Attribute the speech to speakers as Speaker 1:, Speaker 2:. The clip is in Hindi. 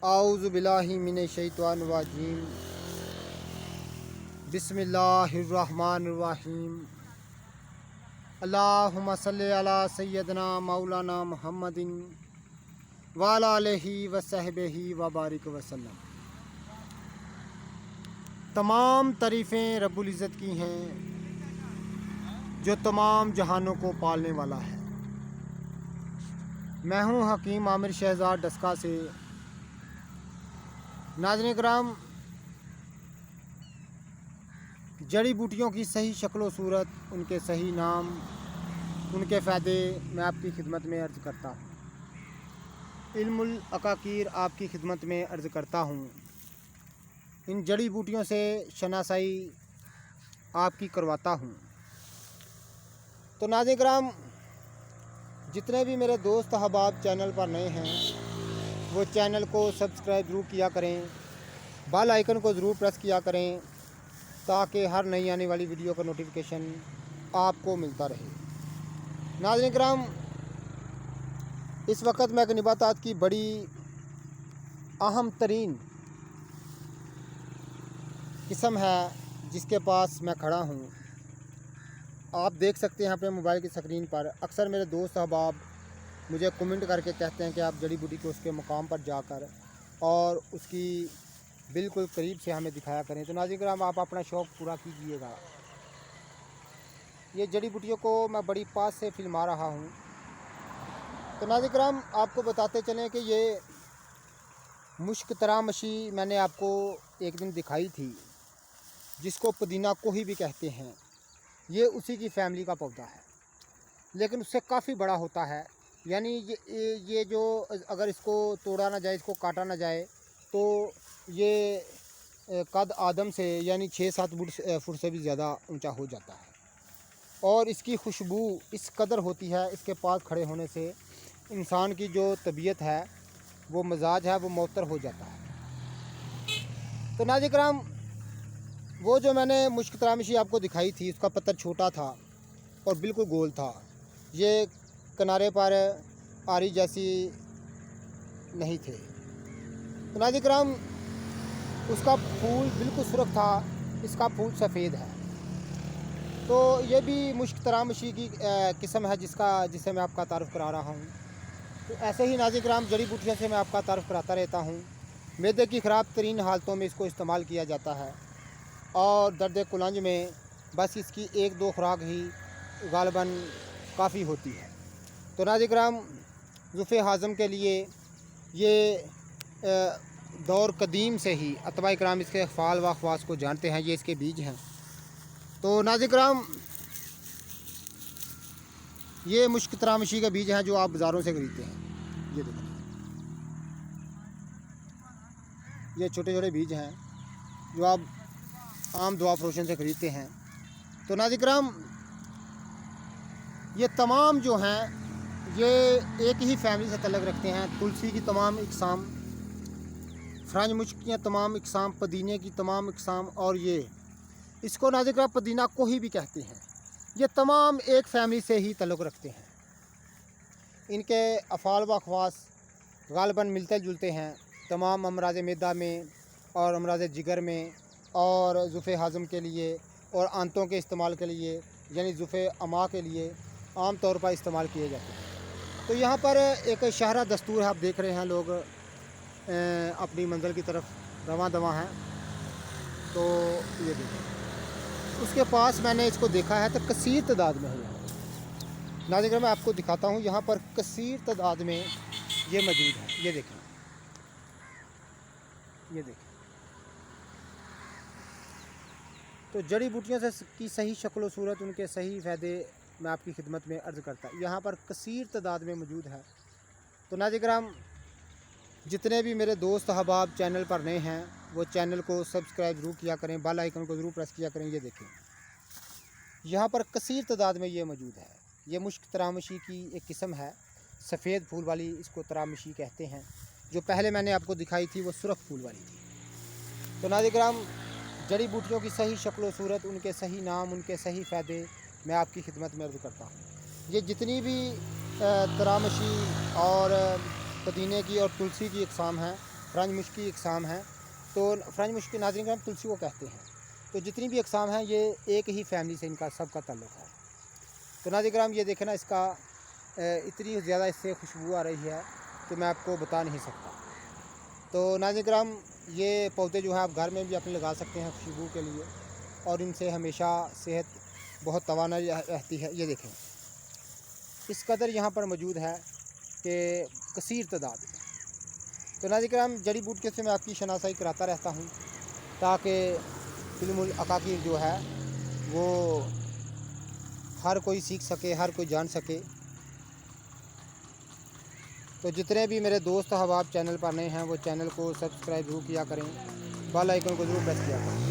Speaker 1: आऊज़ु बिल्लाहि मिनश शैतानिर रजीम। बिस्मिल्लाहिर्रहमानिर्रहीम। अल्लाहुम्मा सल्लि अला सय्यदना मौलाना मुहम्मदिन व अला आलिहि व सहबिही व बारिक वसल्लम। तमाम तारीफ़ें रब्बुल इज़्ज़त की हैं जो तमाम जहानों को पालने वाला है। मैं हूँ हकीम आमिर शहजाद डस्का से। नाज़रीन किराम, जड़ी बूटियों की सही शक्ल सूरत, उनके सही नाम, उनके फ़ायदे मैं आपकी खिदमत में अर्ज़ करता हूँ। इल्मुल अकाकीर आपकी खिदमत में अर्ज़ करता हूँ। इन जड़ी बूटियों से शनासाई आपकी करवाता हूँ। तो नाज़रीन किराम, जितने भी मेरे दोस्त अहबाब चैनल पर नए हैं वो चैनल को सब्सक्राइब ज़रूर किया करें, बेल आइकन को ज़रूर प्रेस किया करें ताकि हर नई आने वाली वीडियो का नोटिफिकेशन आपको मिलता रहे। नाज़रीन किराम, इस वक्त मैं एक नबातात की बड़ी अहम तरीन किस्म है जिसके पास मैं खड़ा हूँ। आप देख सकते हैं अपने मोबाइल की स्क्रीन पर। अक्सर मेरे दोस्त अहबाब मुझे कमेंट करके कहते हैं कि आप जड़ी बूटी को उसके मुकाम पर जाकर और उसकी बिल्कुल करीब से हमें दिखाया करें। तो नाज़रीन किराम, आप अपना शौक़ पूरा कीजिएगा। ये जड़ी बूटियों को मैं बड़ी पास से फिल्मा रहा हूँ। तो नाज़रीन किराम, आपको बताते चलें कि ये मुश्क तरामशी मैंने आपको एक दिन दिखाई थी, जिसको पुदीना कोही भी कहते हैं। ये उसी की फैमिली का पौधा है, लेकिन उससे काफ़ी बड़ा होता है। यानी ये जो अगर इसको तोड़ा ना जाए, इसको काटा ना जाए, तो ये कद आदम से यानी 6-7 फुट से भी ज़्यादा ऊंचा हो जाता है। और इसकी खुशबू इस कदर होती है, इसके पास खड़े होने से इंसान की जो तबीयत है, वो मिजाज है, वो मअतर हो जाता है। तो नाज़रीन किराम, वो जो मैंने मुश्क तरामशी आपको दिखाई थी, उसका पत्तर छोटा था और बिल्कुल गोल था। ये किनारे पर आरी जैसी नहीं थे। तो नाज़रीन किराम, उसका फूल बिल्कुल सुर्ख था, इसका फूल सफ़ेद है। तो ये भी मुश्क तरामशी की किस्म है जिसे मैं आपका तारुफ़ करा रहा हूँ। तो ऐसे ही नाज़रीन किराम, जड़ी बूटियों से मैं आपका तारुफ़ कराता रहता हूँ। मैदे की ख़राब तरीन हालतों में इसको इस्तेमाल किया जाता है और दर्द कुलंज में बस इसकी 1-2 खुराक ही गालिबन काफ़ी होती है। तो नाज़रीन किराम, ज़ुफ़े हाज़म के लिए ये दौर कदीम से ही अतबा किराम इसके फ़ाल व ख़वास को जानते हैं। ये इसके बीज हैं। तो नाज़रीन किराम, ये मुश्क तरामशी के बीज हैं जो आप बाज़ारों से खरीदते हैं। ये देखिए, ये छोटे छोटे बीज हैं जो आप आम दवा फरोशन से ख़रीदते हैं। तो नाज़रीन किराम, ये तमाम जो हैं ये एक ही फैमिली से तल्लुक़ रखते हैं। तुलसी की तमाम इक़साम, फ्रंज मुश्क की तमाम इक़साम, पुदीने की तमाम इक़साम, और ये इसको नाज़रीन किराम पुदीना कोही भी कहते हैं। ये तमाम एक फैमिली से ही तल्लुक़ रखते हैं। इनके अफ़ाल व ख़वास गालिबन मिलते जुलते हैं। तमाम अमराज़ मैदा में और अमराज़ जिगर में और ज़ुफ़े हाज़म के लिए और आंतों के इस्तेमाल के लिए, यानी ज़ुफ़े अमा के लिए आम तौर पर इस्तेमाल किए जाते हैं। तो यहाँ पर एक शाहरा दस्तूर है, आप देख रहे हैं लोग अपनी मंजिल की तरफ रवां दवां हैं। तो ये देखिए, उसके पास मैंने इसको देखा है तो कसीर तादाद में है। यहाँ नाज़रीन किराम, मैं आपको दिखाता हूँ, यहाँ पर कसीर तादाद में ये मौजूद है। ये देखें, ये देखें। तो जड़ी बूटियों से की सही शक्ल सूरत, उनके सही फ़ायदे मैं आपकी खिदमत में अर्ज़ करता हूँ। यहाँ पर कसीर तादाद में मौजूद है। तो नाज़रीन किराम, जितने भी मेरे दोस्त अहबाब चैनल पर नए हैं वो चैनल को सब्सक्राइब ज़रूर किया करें, बेल आइकन को ज़रूर प्रेस किया करें। ये देखें, यहाँ पर कसीर तादाद में ये मौजूद है। ये मुश्क तरामशी की एक किस्म है, सफ़ेद फूल वाली, इसको तरामशी कहते हैं। जो पहले मैंने आपको दिखाई थी वो सुर्ख फूल वाली थी। तो नाज़रीन किराम, जड़ी बूटियों की सही शक्ल सूरत, उनके सही नाम, उनके सही फ़ायदे मैं आपकी खिदमत में अर्ज़ करता हूँ। ये जितनी भी तरामशी और पुदीने की और तुलसी की इक़साम हैं, फ्रंज मुश्क की इकसाम हैं। तो फ्रंज मुश्क के नाज़रीन हम तुलसी को कहते हैं। तो जितनी भी इकसाम हैं ये एक ही फैमिली से इनका सबका ताल्लुक़ है। तो नाज़रीन ये देखें ना, इसका इतनी ज़्यादा इससे खुशबू आ रही है कि मैं आपको बता नहीं सकता। तो नाज़रीन ये पौधे जो हैं आप घर में भी अपने लगा सकते हैं खुशबू के लिए, और इनसे हमेशा सेहत बहुत तवानाई रहती है। ये देखें इस कदर यहाँ पर मौजूद है कि कसीर तादाद में। तो नाज़रीन जड़ी बूटियों से मैं आपकी शनासाई कराता रहता हूँ ताकि इल्मुल अकाकीर जो है वो हर कोई सीख सके, हर कोई जान सके। तो जितने भी मेरे दोस्त अहबाब चैनल पर नए हैं वो चैनल को सब्सक्राइब ज़रूर किया करें, बेल आइकन को ज़रूर प्रेस किया करें।